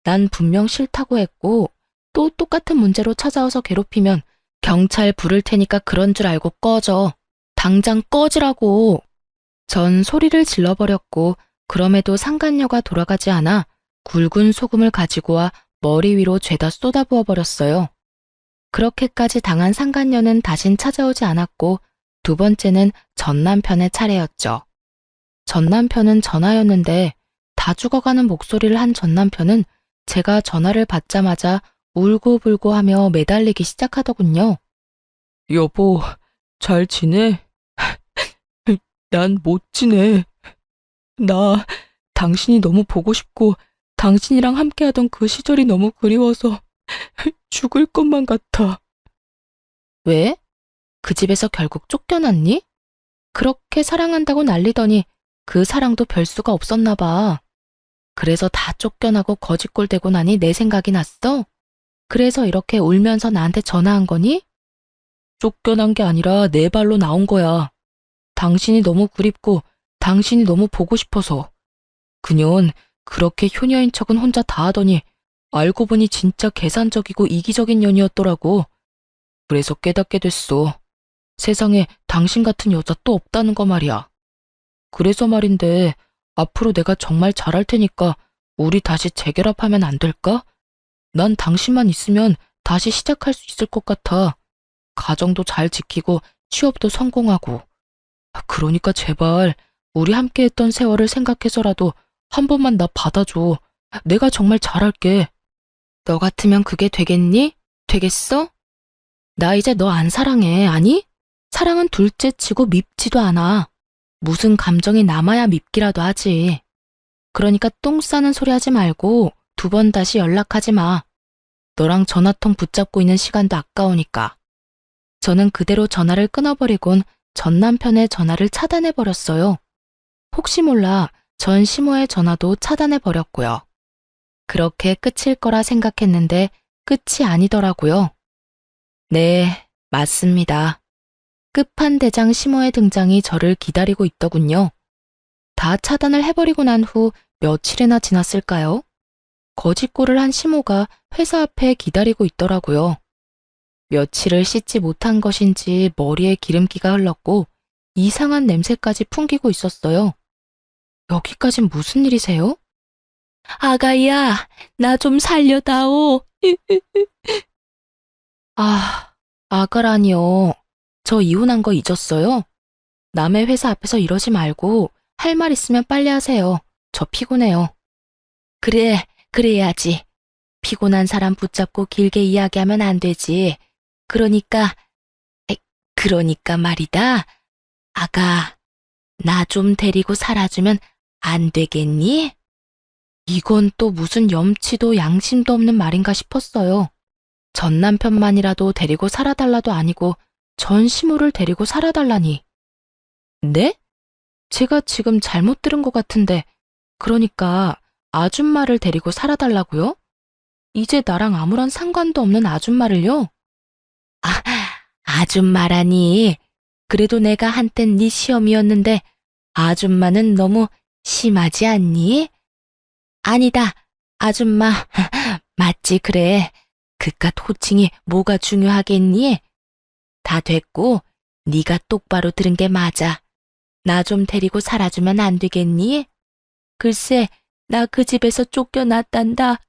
난 분명 싫다고 했고 또 똑같은 문제로 찾아와서 괴롭히면 경찰 부를 테니까 그런 줄 알고 꺼져. 당장 꺼지라고. 전 소리를 질러버렸고 그럼에도 상간녀가 돌아가지 않아 굵은 소금을 가지고 와 머리 위로 죄다 쏟아부어 버렸어요. 그렇게까지 당한 상간녀는 다신 찾아오지 않았고 두 번째는 전 남편의 차례였죠. 전 남편은 전화였는데 다 죽어가는 목소리를 한 전 남편은 제가 전화를 받자마자 울고불고 하며 매달리기 시작하더군요. 여보, 잘 지내? 난 못 지내. 나 당신이 너무 보고 싶고 당신이랑 함께하던 그 시절이 너무 그리워서 죽을 것만 같아. 왜? 그 집에서 결국 쫓겨났니? 그렇게 사랑한다고 난리더니 그 사랑도 별 수가 없었나 봐. 그래서 다 쫓겨나고 거지꼴 되고 나니 내 생각이 났어? 그래서 이렇게 울면서 나한테 전화한 거니? 쫓겨난 게 아니라 내 발로 나온 거야. 당신이 너무 그립고 당신이 너무 보고 싶어서. 그년 그렇게 효녀인 척은 혼자 다 하더니 알고 보니 진짜 계산적이고 이기적인 년이었더라고. 그래서 깨닫게 됐어. 세상에 당신 같은 여자 또 없다는 거 말이야. 그래서 말인데 앞으로 내가 정말 잘할 테니까 우리 다시 재결합하면 안 될까? 난 당신만 있으면 다시 시작할 수 있을 것 같아. 가정도 잘 지키고 취업도 성공하고. 그러니까 제발 우리 함께했던 세월을 생각해서라도 한 번만 나 받아줘. 내가 정말 잘할게. 너 같으면 그게 되겠니? 되겠어? 나 이제 너 안 사랑해, 아니? 사랑은 둘째 치고 밉지도 않아. 무슨 감정이 남아야 밉기라도 하지. 그러니까 똥 싸는 소리 하지 말고 2번 다시 연락하지 마. 너랑 전화통 붙잡고 있는 시간도 아까우니까. 저는 그대로 전화를 끊어버리곤 전 남편의 전화를 차단해버렸어요. 혹시 몰라 전 시모의 전화도 차단해버렸고요. 그렇게 끝일 거라 생각했는데 끝이 아니더라고요. 네, 맞습니다. 끝판대장 시모의 등장이 저를 기다리고 있더군요. 다 차단을 해버리고 난 후 며칠이나 지났을까요? 거짓골을 한 시모가 회사 앞에 기다리고 있더라고요. 며칠을 씻지 못한 것인지 머리에 기름기가 흘렀고 이상한 냄새까지 풍기고 있었어요. 여기까진 무슨 일이세요? 아가야, 나 좀 살려다오. 아가라니요. 저 이혼한 거 잊었어요? 남의 회사 앞에서 이러지 말고 할 말 있으면 빨리 하세요. 저 피곤해요. 그래, 그래야지. 피곤한 사람 붙잡고 길게 이야기하면 안 되지. 그러니까 말이다. 아가, 나 좀 데리고 살아주면 안 되겠니? 이건 또 무슨 염치도 양심도 없는 말인가 싶었어요. 전 남편만이라도 데리고 살아달라도 아니고 전 시모를 데리고 살아달라니. 네? 제가 지금 잘못 들은 것 같은데, 그러니까 아줌마를 데리고 살아달라고요? 이제 나랑 아무런 상관도 없는 아줌마를요? 아줌마라니. 그래도 내가 한땐 네 시험이었는데 아줌마는 너무 심하지 않니? 아니다, 아줌마. 맞지, 그래. 그깟 호칭이 뭐가 중요하겠니? 다 됐고 네가 똑바로 들은 게 맞아. 나 좀 데리고 살아주면 안 되겠니? 글쎄, 나 그 집에서 쫓겨났단다.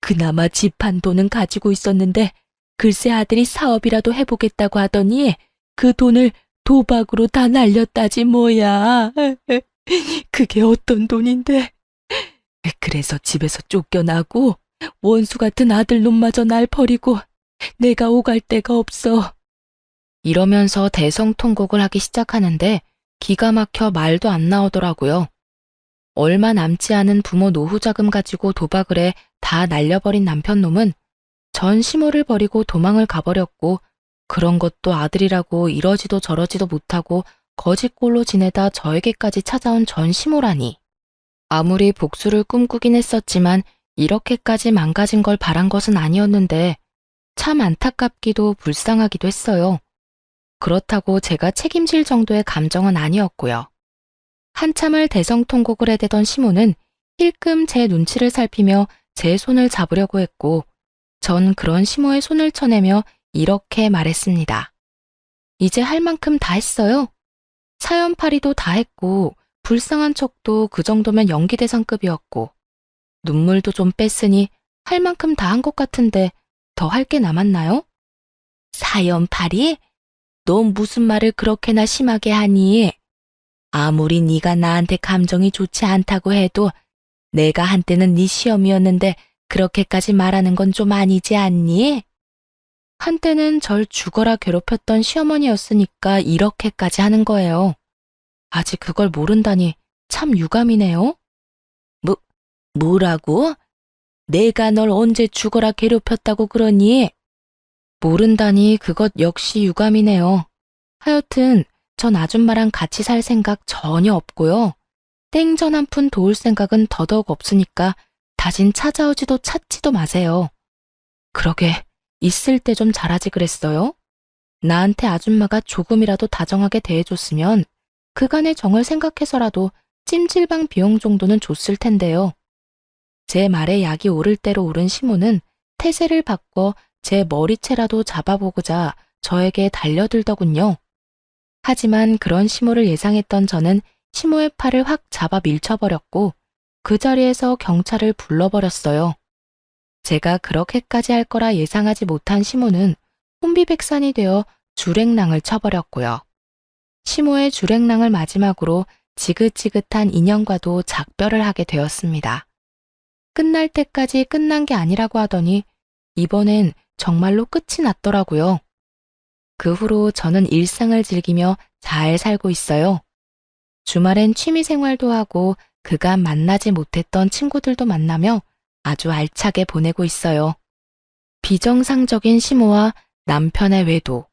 그나마 집 한 돈은 가지고 있었는데 글쎄 아들이 사업이라도 해보겠다고 하더니 그 돈을 도박으로 다 날렸다지 뭐야. 그게 어떤 돈인데. 그래서 집에서 쫓겨나고 원수 같은 아들놈마저 날 버리고 내가 오갈 데가 없어. 이러면서 대성통곡을 하기 시작하는데 기가 막혀 말도 안 나오더라고요. 얼마 남지 않은 부모 노후 자금 가지고 도박을 해 다 날려버린 남편놈은 전 시모를 버리고 도망을 가버렸고 그런 것도 아들이라고 이러지도 저러지도 못하고 거짓골로 지내다 저에게까지 찾아온 전 시모라니. 아무리 복수를 꿈꾸긴 했었지만 이렇게까지 망가진 걸 바란 것은 아니었는데 참 안타깝기도 불쌍하기도 했어요. 그렇다고 제가 책임질 정도의 감정은 아니었고요. 한참을 대성통곡을 해대던 시모는 힐끔 제 눈치를 살피며 제 손을 잡으려고 했고 전 그런 시모의 손을 쳐내며 이렇게 말했습니다. 이제 할 만큼 다 했어요. 사연팔이도 다 했고 불쌍한 척도 그 정도면 연기대상급이었고 눈물도 좀 뺐으니 할 만큼 다 한 것 같은데 더 할 게 남았나요? 사연팔이? 너 무슨 말을 그렇게나 심하게 하니? 아무리 네가 나한테 감정이 좋지 않다고 해도 내가 한때는 네 시험이었는데 그렇게까지 말하는 건 좀 아니지 않니? 한때는 절 죽어라 괴롭혔던 시어머니였으니까 이렇게까지 하는 거예요. 아직 그걸 모른다니 참 유감이네요. 뭐라고? 내가 널 언제 죽어라 괴롭혔다고 그러니? 모른다니 그것 역시 유감이네요. 하여튼 전 아줌마랑 같이 살 생각 전혀 없고요. 땡전 한 푼 도울 생각은 더더욱 없으니까 다신 찾아오지도 찾지도 마세요. 그러게, 있을 때 좀 잘하지 그랬어요? 나한테 아줌마가 조금이라도 다정하게 대해줬으면 그간의 정을 생각해서라도 찜질방 비용 정도는 줬을 텐데요. 제 말에 약이 오를 대로 오른 시모는 태세를 바꿔 제 머리채라도 잡아보고자 저에게 달려들더군요. 하지만 그런 시모를 예상했던 저는 시모의 팔을 확 잡아 밀쳐버렸고 그 자리에서 경찰을 불러버렸어요. 제가 그렇게까지 할 거라 예상하지 못한 시모는 혼비백산이 되어 주랭랑을 쳐버렸고요. 시모의 주랭랑을 마지막으로 지긋지긋한 인형과도 작별을 하게 되었습니다. 끝날 때까지 끝난 게 아니라고 하더니 이번엔 정말로 끝이 났더라고요. 그 후로 저는 일상을 즐기며 잘 살고 있어요. 주말엔 취미 생활도 하고 그간 만나지 못했던 친구들도 만나며 아주 알차게 보내고 있어요. 비정상적인 시모와 남편의 외도.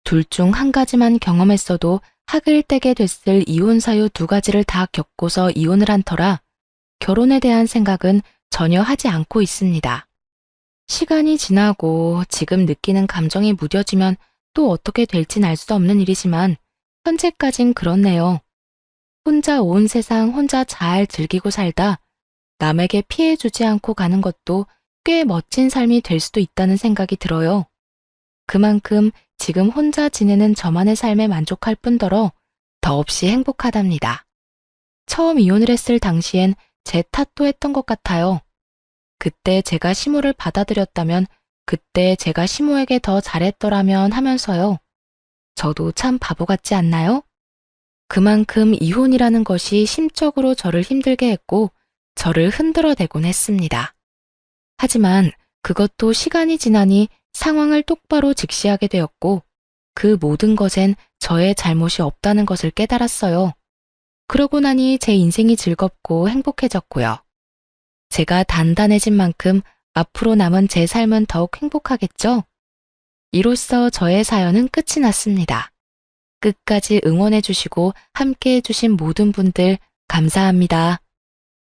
둘 중 한 가지만 경험했어도 학을 떼게 됐을 이혼 사유 두 가지를 다 겪고서 이혼을 한 터라 결혼에 대한 생각은 전혀 하지 않고 있습니다. 시간이 지나고 지금 느끼는 감정이 무뎌지면 또 어떻게 될진 알 수 없는 일이지만 현재까진 그렇네요. 혼자 온 세상 혼자 잘 즐기고 살다 남에게 피해 주지 않고 가는 것도 꽤 멋진 삶이 될 수도 있다는 생각이 들어요. 그만큼 지금 혼자 지내는 저만의 삶에 만족할 뿐더러 더없이 행복하답니다. 처음 이혼을 했을 당시엔 제 탓도 했던 것 같아요. 그때 제가 시모를 받아들였다면, 그때 제가 시모에게 더 잘했더라면 하면서요. 저도 참 바보 같지 않나요? 그만큼 이혼이라는 것이 심적으로 저를 힘들게 했고 저를 흔들어대곤 했습니다. 하지만 그것도 시간이 지나니 상황을 똑바로 직시하게 되었고 그 모든 것엔 저의 잘못이 없다는 것을 깨달았어요. 그러고 나니 제 인생이 즐겁고 행복해졌고요. 제가 단단해진 만큼 앞으로 남은 제 삶은 더욱 행복하겠죠? 이로써 저의 사연은 끝이 났습니다. 끝까지 응원해주시고 함께해주신 모든 분들 감사합니다.